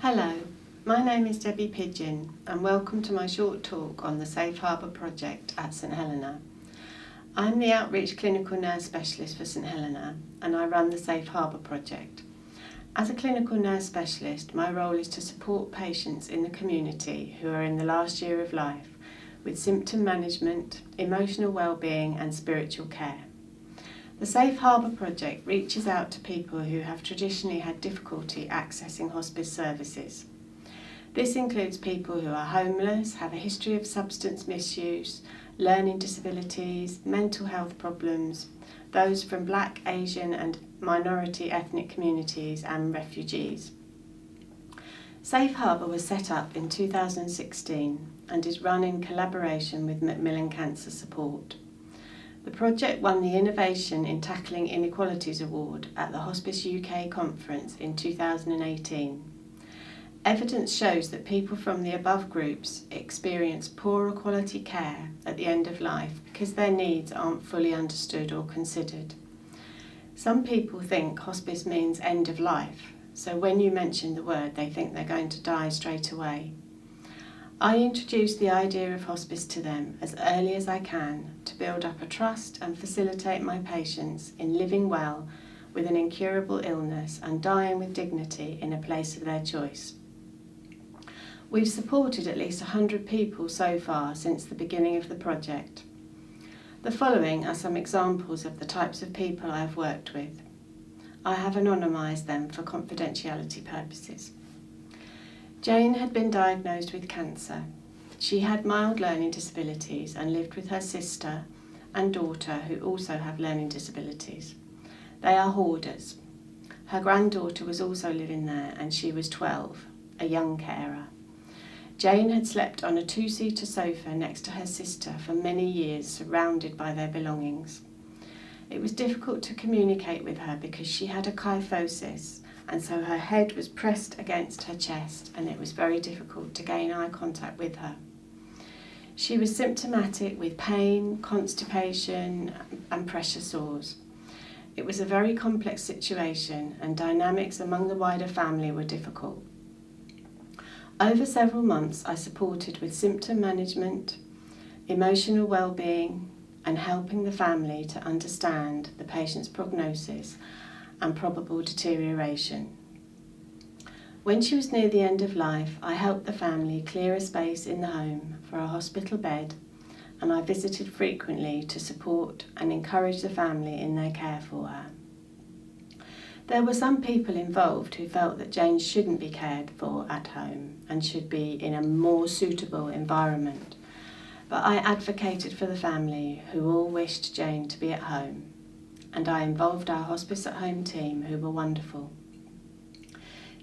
Hello, my name is Debbie Pidgeon and welcome to my short talk on the Safe Harbour project at St Helena. I'm the Outreach Clinical Nurse Specialist for St Helena and I run the Safe Harbour project. As a clinical nurse specialist, my role is to support patients in the community who are in the last year of life with symptom management, emotional well-being and spiritual care. The Safe Harbour project reaches out to people who have traditionally had difficulty accessing hospice services. This includes people who are homeless, have a history of substance misuse, learning disabilities, mental health problems, those from Black, Asian and minority ethnic communities and refugees. Safe Harbour was set up in 2016 and is run in collaboration with Macmillan Cancer Support. The project won the Innovation in Tackling Inequalities Award at the Hospice UK conference in 2018. Evidence shows that people from the above groups experience poorer quality care at the end of life because their needs aren't fully understood or considered. Some people think hospice means end of life, so when you mention the word they think they're going to die straight away. I introduce the idea of hospice to them as early as I can to build up a trust and facilitate my patients in living well with an incurable illness and dying with dignity in a place of their choice. We've supported at least 100 people so far since the beginning of the project. The following are some examples of the types of people I have worked with. I have anonymised them for confidentiality purposes. Jane had been diagnosed with cancer. She had mild learning disabilities and lived with her sister and daughter who also have learning disabilities. They are hoarders. Her granddaughter was also living there and she was 12, a young carer. Jane had slept on a two-seater sofa next to her sister for many years, surrounded by their belongings. It was difficult to communicate with her because she had a kyphosis, and so her head was pressed against her chest and it was very difficult to gain eye contact with her. She was symptomatic with pain, constipation and pressure sores. It was a very complex situation and dynamics among the wider family were difficult. Over several months I supported with symptom management, emotional well-being and helping the family to understand the patient's prognosis and probable deterioration. When she was near the end of life, I helped the family clear a space in the home for a hospital bed and I visited frequently to support and encourage the family in their care for her. There were some people involved who felt that Jane shouldn't be cared for at home and should be in a more suitable environment, but I advocated for the family who all wished Jane to be at home. And I involved our hospice at home team who were wonderful.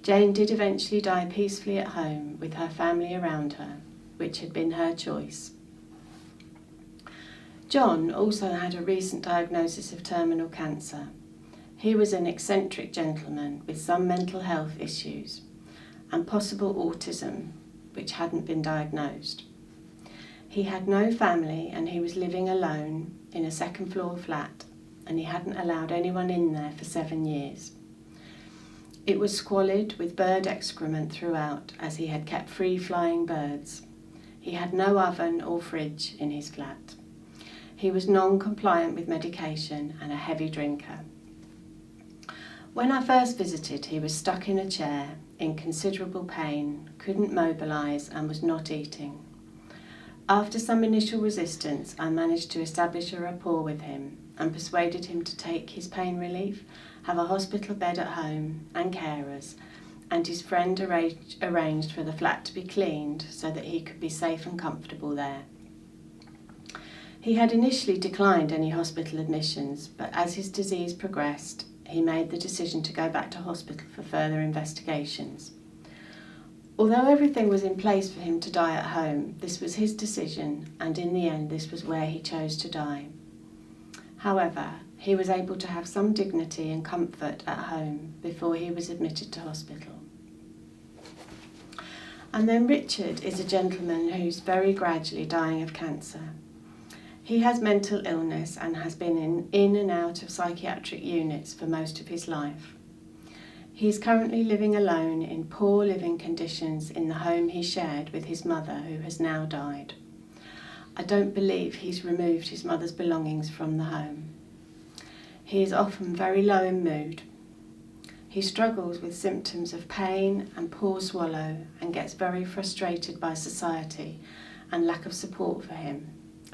Jane did eventually die peacefully at home with her family around her, which had been her choice. John also had a recent diagnosis of terminal cancer. He was an eccentric gentleman with some mental health issues and possible autism, which hadn't been diagnosed. He had no family and he was living alone in a second-floor flat, and he hadn't allowed anyone in there for 7 years. It was squalid with bird excrement throughout as he had kept free-flying birds. He had no oven or fridge in his flat. He was non-compliant with medication and a heavy drinker. When I first visited, he was stuck in a chair, in considerable pain, couldn't mobilise and was not eating. After some initial resistance, I managed to establish a rapport with him and persuaded him to take his pain relief, have a hospital bed at home and carers, and his friend arranged for the flat to be cleaned so that he could be safe and comfortable there. He had initially declined any hospital admissions, but as his disease progressed, he made the decision to go back to hospital for further investigations. Although everything was in place for him to die at home, this was his decision, and in the end this was where he chose to die. However, he was able to have some dignity and comfort at home before he was admitted to hospital. And then Richard is a gentleman who's very gradually dying of cancer. He has mental illness and has been in and out of psychiatric units for most of his life. He is currently living alone in poor living conditions in the home he shared with his mother, who has now died. I don't believe he's removed his mother's belongings from the home. He is often very low in mood. He struggles with symptoms of pain and poor swallow and gets very frustrated by society and lack of support for him,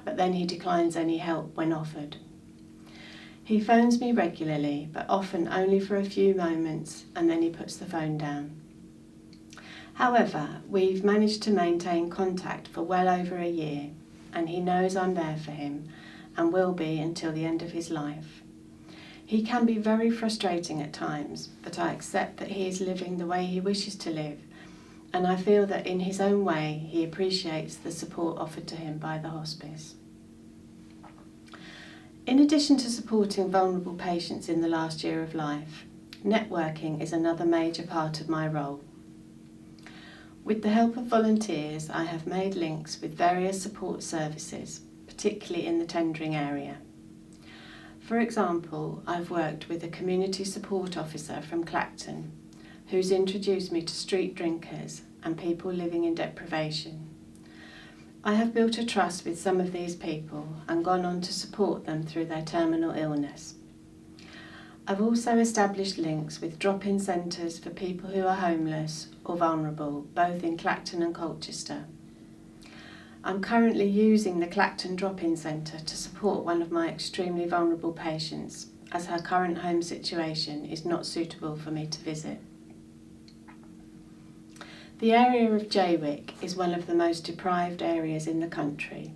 but then he declines any help when offered. He phones me regularly, but often only for a few moments, and then he puts the phone down. However, we've managed to maintain contact for well over a year, and he knows I'm there for him and will be until the end of his life. He can be very frustrating at times, but I accept that he is living the way he wishes to live, and I feel that in his own way he appreciates the support offered to him by the hospice. In addition to supporting vulnerable patients in the last year of life, networking is another major part of my role. With the help of volunteers, I have made links with various support services, particularly in the tendering area. For example, I've worked with a community support officer from Clacton, who's introduced me to street drinkers and people living in deprivation. I have built a trust with some of these people and gone on to support them through their terminal illness. I've also established links with drop-in centres for people who are homeless or vulnerable, both in Clacton and Colchester. I'm currently using the Clacton drop-in centre to support one of my extremely vulnerable patients, as her current home situation is not suitable for me to visit. The area of Jaywick is one of the most deprived areas in the country,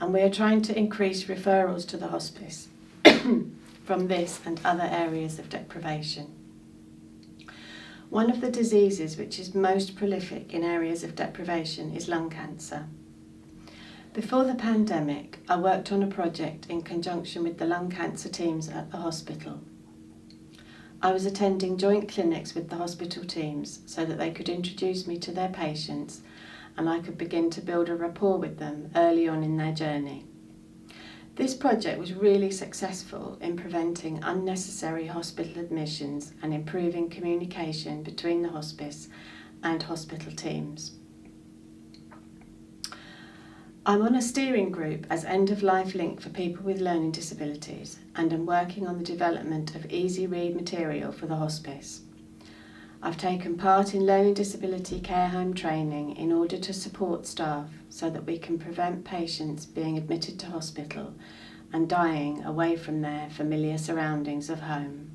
and we are trying to increase referrals to the hospice from this and other areas of deprivation. One of the diseases which is most prolific in areas of deprivation is lung cancer. Before the pandemic, I worked on a project in conjunction with the lung cancer teams at the hospital. I was attending joint clinics with the hospital teams so that they could introduce me to their patients and I could begin to build a rapport with them early on in their journey. This project was really successful in preventing unnecessary hospital admissions and improving communication between the hospice and hospital teams. I'm on a steering group as end-of-life link for people with learning disabilities and am working on the development of easy-read material for the hospice. I've taken part in learning disability care home training in order to support staff so that we can prevent patients being admitted to hospital and dying away from their familiar surroundings of home.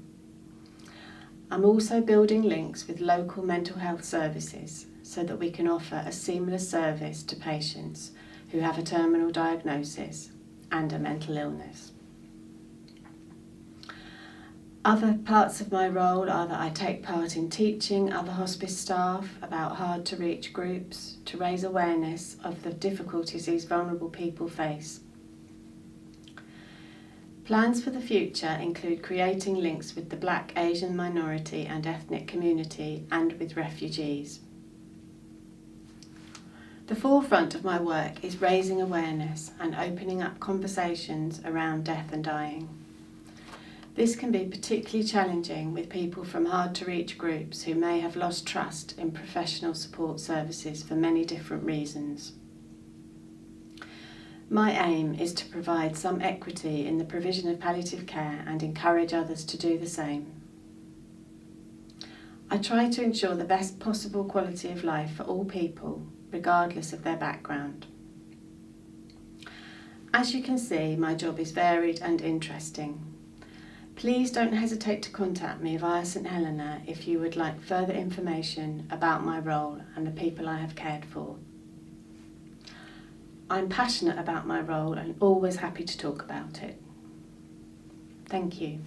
I'm also building links with local mental health services so that we can offer a seamless service to patients who have a terminal diagnosis and a mental illness. Other parts of my role are that I take part in teaching other hospice staff about hard-to-reach groups to raise awareness of the difficulties these vulnerable people face. Plans for the future include creating links with the Black, Asian minority and ethnic community and with refugees. The forefront of my work is raising awareness and opening up conversations around death and dying. This can be particularly challenging with people from hard-to-reach groups who may have lost trust in professional support services for many different reasons. My aim is to provide some equity in the provision of palliative care and encourage others to do the same. I try to ensure the best possible quality of life for all people, regardless of their background. As you can see, my job is varied and interesting. Please don't hesitate to contact me via St Helena if you would like further information about my role and the people I have cared for. I'm passionate about my role and always happy to talk about it. Thank you.